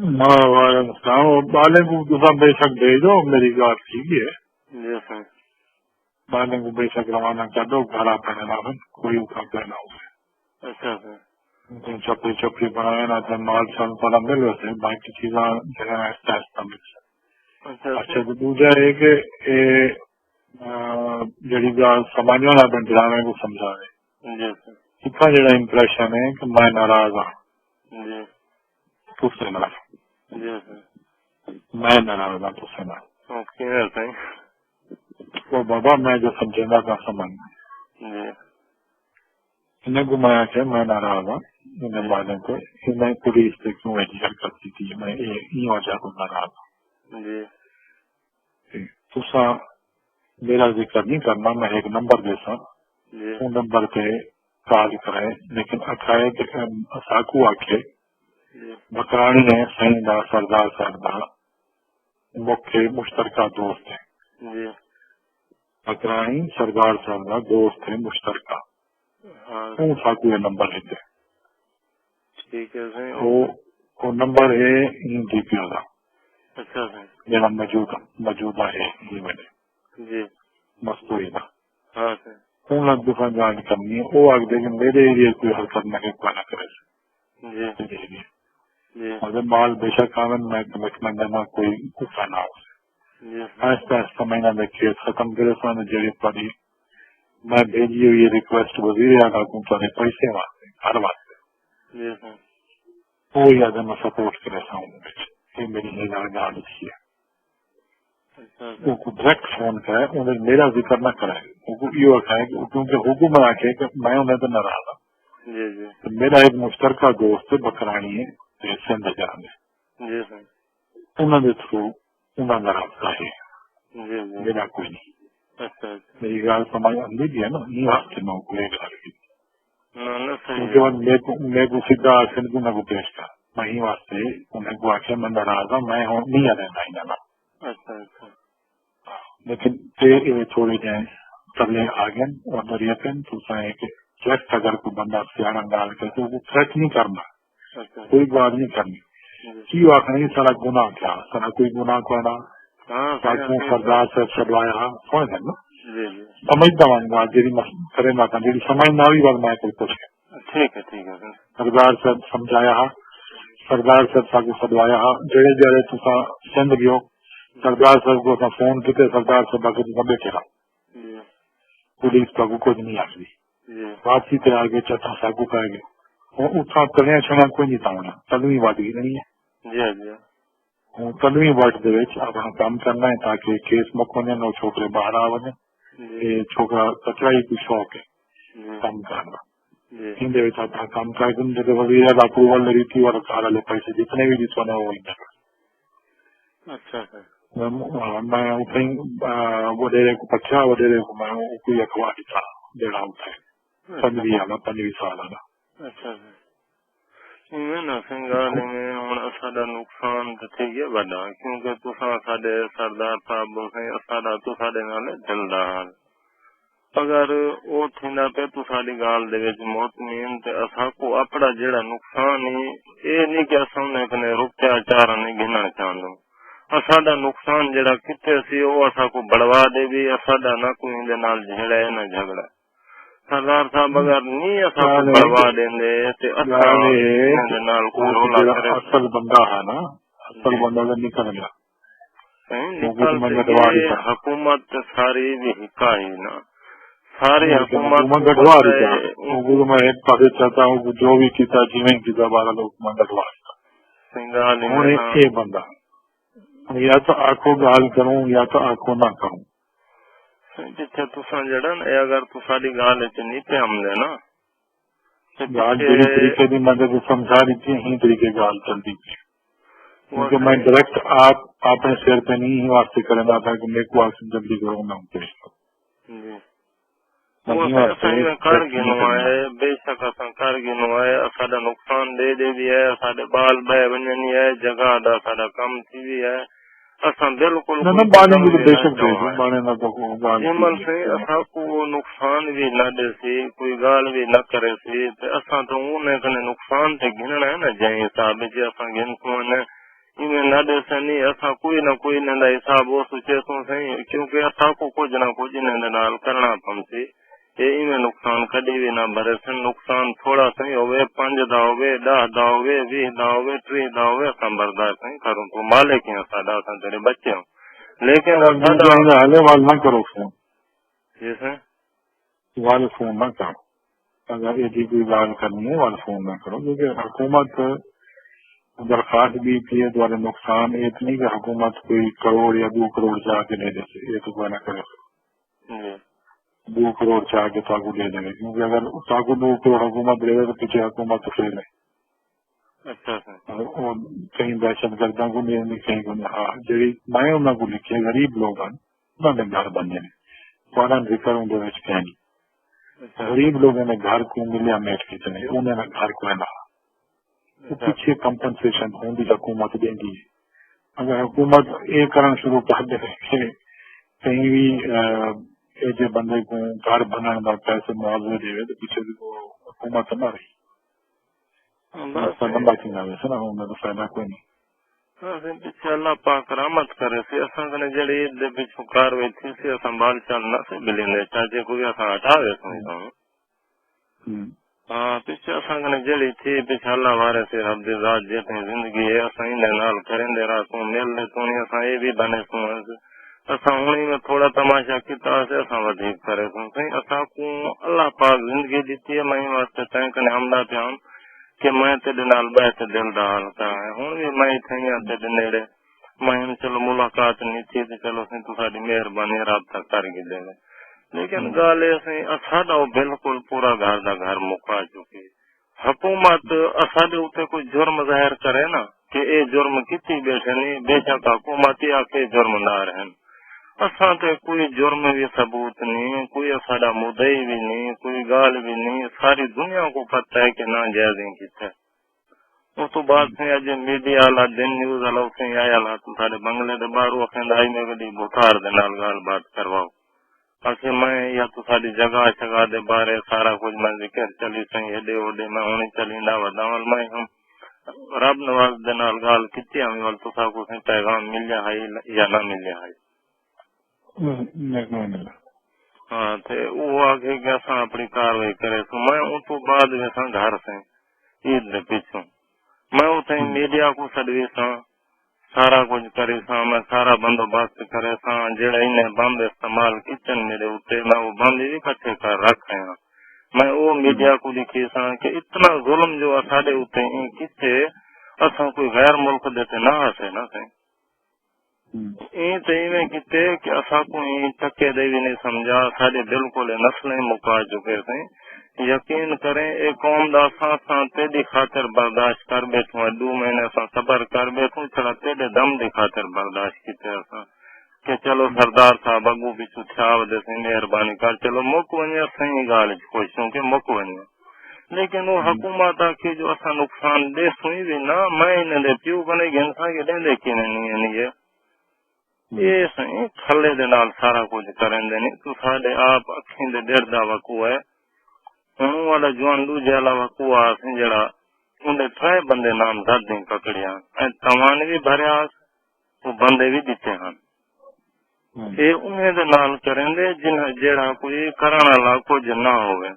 وعلیکم السلام. بالے کو تصا بے شک بھیجو, میری بات ٹھیک ہے. جی سر. بالے کو بے شک روانہ کر دو, گھر آنے لا کوئی کا کہنا اسے. اچھا سر. چپی چپی بنائے نا تو مال شال تھوڑا مل ویسے, باقی چیزاں جو ہے آہستہ آہستہ مل سکے. اچھا تو دوجا ہے کہ جڑی گال سمجھنے والا بندرانے کو سمجھا رہے. جی سر. اس کا جڑا امپریشن ہے کہ میں ناراض ہوں. جی. تجھ سے ناراض. جی سر. میں ناراض ہوں تجھ سے ناراض. اوکے. وہ بابا میں جو سمجھے گا کا سمجھنا. جی. انہیں گھمایا کہ میں ناراض ہوں. انہیں والے کو میں پولیس پہ کیوں احتجاج کرتی تھی, میں یہ وجہ کو ناراض ہوں. جی. تسا میرا ذکر نہیں کرنا, میں ایک نمبر دے سا, وہ نمبر پہ کال کرے, لیکن اکھائے کہ ساکو آکھے بکرانی ہے سائیں دا سردار صاحب دا مکھے مشترکہ دوست ہیں. جی. بکرانی سردار صاحب دا دوست ہے مشترکہ. وہ ساکو یہ نمبر لیتے. ٹھیک ہے سر. وہ نمبر ہے ڈی پی او دا. اچھا سر. میرا موجودہ ہے یہ میرے. جی. مستوری دا. ہاں سر. انہیں دفعہ جان کرنی ہے, وہ آگ دے کہ میرے ایریا کوئی حرکت نہ کہ کوئی نہ کرے. جی. جی. مگر مال بے شک آمن میں کمٹمنٹ دینا کوئی غصہ نہ ہو. آہستہ آہستہ مہینہ میں کیس ختم کرے سن جڑی پڑی میں بھیجی ہوئی ریکویسٹ وزیر اعلیٰ کو تھوڑے پیسے واسطے گھر واسطے وہ یاد میں سپورٹ کرے سا ہوں. یہ میری گال تھی. وہ کو ڈائریکٹ فون کرے, انہیں میرا ذکر نہ کرے, یہ کہے کیونکہ حکومت آکے کہ میں انہیں تو ناراض ہوں. تو میرا ایک مشترکہ دوست بکرانی ہے سندھ جان ہے, انہوں نے تھرو انہوں نے رابطہ ہے, میرا کوئی نہیں. میری گال سمجھ آندی بھی ہے نا, یہ واسطے میں کوئی گال کی کیونکہ میں کو سیدھا سندھ کو نہ کو پیش کر ماہی واسطے انہیں کو آخیا میں ناراض ہوں, میں نہیں آ رہا انہیں. لیکن تھوڑے جائیں تلے آ گئے اور دریافت تو کہ تھریٹ اگر کوئی بندہ سیاح ڈال کے تو وہ تھریٹ نہیں کرنا, کوئی بات نہیں کرنی. کیوں آخر سارا گناہ کیا سارا کوئی گناہ کرنا سردار سے چلوایا سمجھ نا سمجھتا ہوں بات جی کرے نہ جی سمجھ نہ بھی بات میں کوئی کچھ سردار صاحب سمجھایا, سردار صاحب کو سدوایا, جڑے جڑے تصا سندھ گیو سردار صاحب کو فون کیتے, سردار صاحب کے تصا بیٹھے رہا, پولیس کا کچھ نہیں آخری واپسی پہ آ گئے چٹا ساگو پہ گئے. اتنا تلیاں چھڑا کوئی نہیں تھا ہونا, تلویں وٹ گئی نہیں ہے. تلویں وٹ دے اپنا کام کرنا ہے تاکہ کیس مکونے اور چھوکرے باہر آ وجے. یہ چھوکرا کچرائی کو شوق ہے کام کرنا, اپنا کام کر کے وزیر اپروول لگی تھی اور سارے پیسے جتنے بھی جتنے وہ میں وڈیرے کو پچھا وڈیرے کو میں کوئی اخبار تھا جڑا ہوتا ہے 15 سال کا. ساڈا نقصان تو تھی گیا بڑا کیونکہ تساں ساڈے سردار صاحب ساڈا تو ساڈے نال دلدار اگر وہ تھیندا پہ تو ساڈی گال دے وچ مطمئن تے اساں کو اپنا جڑا نقصان ہے یہ نہیں کہ اساں نے کنے روپیہ چار نہیں گھنا چاہندے. ساڈا نقصان جڑا کتے سی وہ اساں کو بڑھوا دے بھی ساڈا نہ کوئی دے نال جھگڑا ہے نہ جھگڑا. سردار صاحب اگر نہیں اساں کو بڑھوا دیندے تے اساں دے نال کوئی رولا کرے. اصل بندہ ہے نا, اصل بندہ تو نکل گیا. حکومت ساری بھی حکا ہی نا, ساری حکومت گٹوا رہی میں ایک پاس چاہتا ہوں جو بھی کیتا جی کیتا بارہ لوگ میں گٹوا رہا یہ بندہ یا تو آنکھوں گال کروں یا تو آنکھوں نہ کروں. جتھے تساں جڑا نا اگر تو ساڈی گال وچ نہیں پہ آمدے نا گال جڑی طریقے دی میں تو سمجھا رہی تھی یہی طریقے گال چلتی تھی کیونکہ میں ڈائریکٹ آپ اپنے سر پہ نہیں واسطے کرنا تھا کہ میرے کو آپ جلدی کروں میں پیش کروں. کر گنو ہے بے شک اصل کر گنو ہے ساڈا نقصان دے دے بھی ہے ساڈے بال بہ ونجنی ہے جگہ دا ساڈا کم تھی بھی ہے اصل بالکل جمل سے اصل کو نقصان بھی نہ دے سی کوئی گال بھی نہ کرے سی اصل تو انہیں کنے نقصان تے گننا ہے نا جائیں حساب جی اصل گن سو میں نہ دے سنی اسا کوئی نہ کوئی نہ حساب وہ سوچے سو صحیح کیونکہ اسا کو کچھ نہ کچھ نے نال کرنا پمسی یہ میں نقصان کدی بھی نہ بھرے سن نقصان تھوڑا صحیح ہوئے 5 دا ہوئے 10 دا ہوئے 20 دا ہوئے 30 دا ہوئے اسا برداشت نہیں کروں تو مالک ہیں ساڈا اسا تیرے بچے ہوں لیکن حالے وال نہ کرو فون جی سر وال فون نہ کرو اگر یہ کوئی گال کرنی ہے وال فون نہ کرو کیونکہ حکومت درخواست بھی کی ہے دوارے نقصان اتنی کہ حکومت کوئی کروڑ یا 2 کروڑ چاہ کے دے دے یہ تو کوئی نہ کرے 2 کروڑ چاہ کے تاکو دے دیں گے کیونکہ اگر تاکو 2 کروڑ حکومت دے دے تو پیچھے حکومت تو فیل ہے کہیں دہشت گردوں کو نہیں کہیں کو نہیں ہاں جی میں انہوں کو لکھے غریب لوگ ہیں انہوں نے گھر بننے فوراً ذکر اندر کہیں غریب لوگوں نے گھر کو ملیا میٹ کی چلے انہوں نے گھر کو نہ پیچھے کمپنسیشن ہوں بھی حکومت دیں گی اگر حکومت یہ کرنا شروع کر دے کہ کہیں بھی ایسے بندے کو گھر بنانے کا پیسے معاوضے دے تو پیچھے حکومت نہ رہی لمبا چنگا ویسے نا ان کا فائدہ کوئی نہیں پیچھے اللہ پاک رحمت کرے سی اصل نے جڑی عید پیچھو کاروائی تھی سی اصل بال چال نہ سی ملیں چاچے کوئی اصل ہٹا ویسے ہاں پیچھے اصل نے جڑی تھی پیچھے اللہ وارے سے رب دی ذات جتنی زندگی ہے اصل ان نال کریں دے رہا تو مل لے تو نہیں اصل یہ بھی بنے سو اصا ہونی میں تھوڑا تماشا کیتا سے اصا ودیک کرے سوں سائیں اصا کو اللہ پاک زندگی دیتی ہے میں واسطے تائیں کنے حمدہ پیان کہ میں تیرے نال بیٹھ دل دا حال کرا ہے ہوں بھی میں تھیاں تیرے نیڑے میں چلو ملاقات نہیں تھی تو چلو سائیں تو ساری مہربانی رابطہ کر گی دے گے لیکن گل یہ سائیں اساڈا بالکل پورا گھر دا گھر مکا چکی حکومت اساڈے اوتے کوئی جرم ظاہر کرے نا کہ اے جرم کیتی بیٹھے نہیں بے شک حکومت آ کے جرم نہ رہن اساں تے کوئی جرم بھی ثبوت نہیں کوئی ساڈا مدعی بھی نہیں کوئی گال بھی نہیں ساری دنیا کو پتہ ہے کہ نہ جائزیں کیتے اس تو بعد سے اج میڈیا والا دن نیوز والا اسے آیا لا تو سارے بنگلے دے باہر وکھندا آئی میں کدی بخار دے نال گال بات کرواؤ تاکہ میں یا تو ساری جگہ شگا دے بارے سارا کچھ میں ذکر چلی سہیں ایڈے اوڈے میں ہونی چلیندا وداول میں ہم رب نواز دے نال گال کیتی ہمیں ول تو سا کو پیغام ملیا ہے یا نہ ملیا ہے ہاں تے وہ آگے کہ اساں اپنی کاروائی کرے تو میں ان تو بعد ویسا گھر سے عید دے پیچھوں میں اتنے میڈیا کو سڈوی سا سارا کچھ کرے سا میں سارا بندوبست کرے سا جڑا انہیں بند استعمال کیچن میرے اتنے میں وہ بند بھی کٹھے کر رکھے ہاں میں وہ میڈیا کو لکھی سا کہ اتنا ظلم جو ساڈے اتنے کیتے اساں کوئی غیر ملک دیتے نہ ہسے نہ سے کیتے کہ اصا کو ٹکے دے بھی نہیں سمجھا سارے بالکل نسلیں مکا چکے تھے یقین کریں ایک قوم دا ساتھ تیری خاطر برداشت کر بیٹھوں 2 مہینے سا صبر کر بیٹھوں چلا تیرے دم دی خاطر برداشت کیتے اساں کہ چلو سردار صاحب اگو بھی چھا ودے سی مہربانی کر چلو مک ونجے صحیح گال کوششوں کہ مک ونجے لیکن وہ حکومت آخی جو اساں نقصان دے سوئی بھی نہ میں انہیں دے پیو بنے گھنسا کے دیں دیکھی نہیں ہے یہ سائیں تھلے دے نال سارا کچھ کریں دے نہیں تو ساڈے آپ اکھیں دے ڈر دا وقوع ہے انہوں والا جوان دوجے والا وقوع آسیں جڑا انہیں 3 بندے نام زد دیں پکڑیاں توان بھی بھریا وہ بندے بھی دیتے ہیں یہ انہیں دے نال کریں دے جنہیں جڑا کوئی کرن والا کچھ نہ ہوئے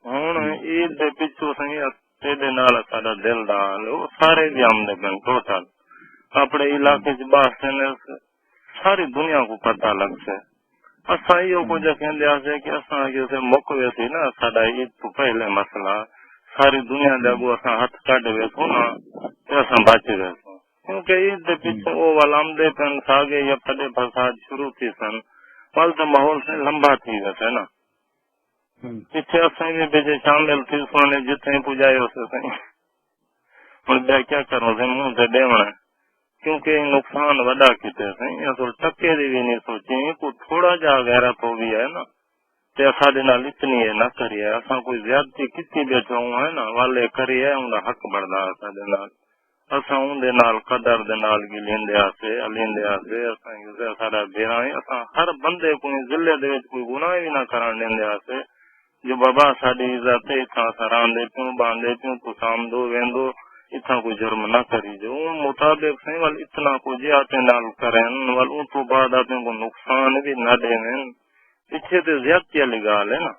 ہوں عید دے پچھو سائیں تیرے نال ساڈا دل دا حال وہ سارے بھی آمدے پن ٹوٹل اپنے علاقے چ باستے ساری دنیا کو پتہ لگ سے اساں یہ کچھ کہندے آسے کہ اساں جیسے مک ویسی نا ساڈا عید تو پہلے مسئلہ ساری دنیا دے اگوں اساں ہاتھ کڈ ویسوں نا تے اساں بچ ویسوں کیونکہ عید دے پیچھے وہ ولامدے پن ساگے یا پھڈے فساد شروع تھی سن ول تو ماحول سے لمبا تھی ویسے نا پیچھے اساں بھی بیچے شامل تھی سونے جتنے پجائے اسے سائیں ہن میں کیا کروں سے منہ تے ڈیونا کیونکہ نقصان وڈا کیتے سائیں تو ٹکے دی بھی نہیں سوچی کو تھوڑا جا غیرت ہو بھی ہے نا تے ساڈے نال اتنی ہے نہ کریے اساں کوئی زیادتی کیتی بیٹھے ہوں ہے نا والے کریے ان دا حق بڑھدا ساڈے نال اساں ان دے نال قدر دے نال گی لیندے آسے الیندے آسے اساں یوزے ساڈا بیراں اساں ہر بندے کو ضلع دے وچ کوئی گناہ بھی نہ کرن دیندے آسے جو بابا ساڈی عزت ہے تھا سران دے کیوں باندھے کیوں تو سام دو ویندو اتنا کوئی جرم نہ کری جو مطابق سے وال اتنا کو جی آتے نال کریں وال ان تو بعد آتے کو نقصان بھی نہ دیں پیچھے تو زیادتی والی گال ہے نا.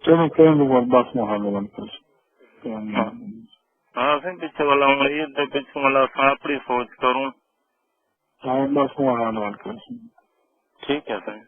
چلو کہیں بس محل ہاں سر پیچھے والا ہوں عید پیچھے والا اپنی سوچ کروں. ہاں بس محل کر ٹھیک ہے سر.